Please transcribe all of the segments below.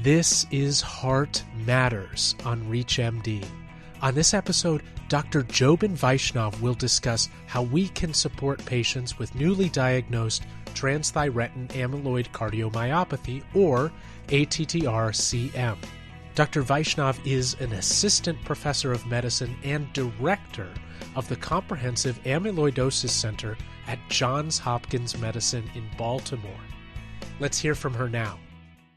This is Heart Matters on ReachMD. On this episode, Dr. Joban Vaishnav will discuss how we can support patients with newly diagnosed transthyretin amyloid cardiomyopathy, or ATTR-CM. Dr. Vaishnav is an assistant professor of medicine and director of the Comprehensive Amyloidosis Center at Johns Hopkins Medicine in Baltimore. Let's hear from her now.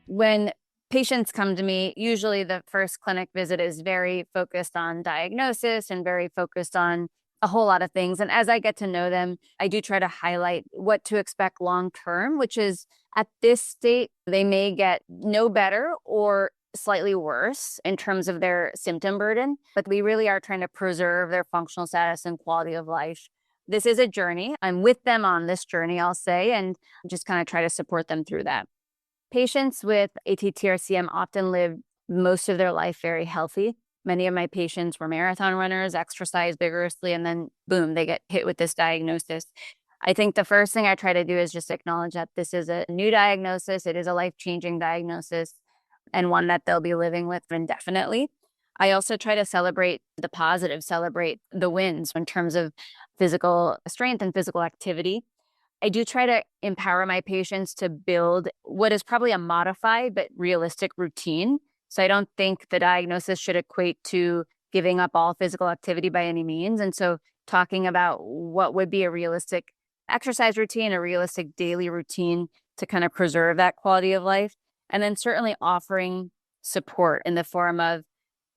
When patients come to me, usually the first clinic visit is very focused on diagnosis and very focused on a whole lot of things. And as I get to know them, I do try to highlight what to expect long-term, which is at this state, they may get no better or slightly worse in terms of their symptom burden, but we really are trying to preserve their functional status and quality of life. This is a journey. I'm with them on this journey, I'll say, and just kind of try to support them through that. Patients with ATTR-CM often live most of their life very healthy. Many of my patients were marathon runners, exercise vigorously, and then boom, they get hit with this diagnosis. I think the first thing I try to do is just acknowledge that this is a new diagnosis. It is a life-changing diagnosis and one that they'll be living with indefinitely. I also try to celebrate the positive, celebrate the wins in terms of physical strength and physical activity. I do try to empower my patients to build what is probably a modified but realistic routine. So I don't think the diagnosis should equate to giving up all physical activity by any means. And so talking about what would be a realistic exercise routine, a realistic daily routine to kind of preserve that quality of life. And then certainly offering support in the form of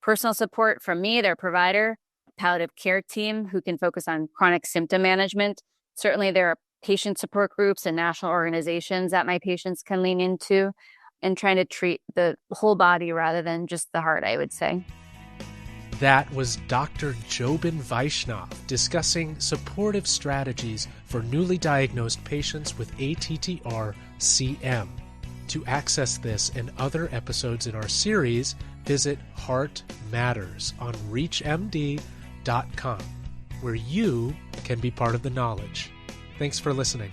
personal support from me, their provider, palliative care team who can focus on chronic symptom management. Certainly there are patient support groups and national organizations that my patients can lean into, and trying to treat the whole body rather than just the heart, I would say. That was Dr. Joban Vaishnav discussing supportive strategies for newly diagnosed patients with ATTR-CM. To access this and other episodes in our series, visit Heart Matters on ReachMD.com, where you can be part of the knowledge. Thanks for listening.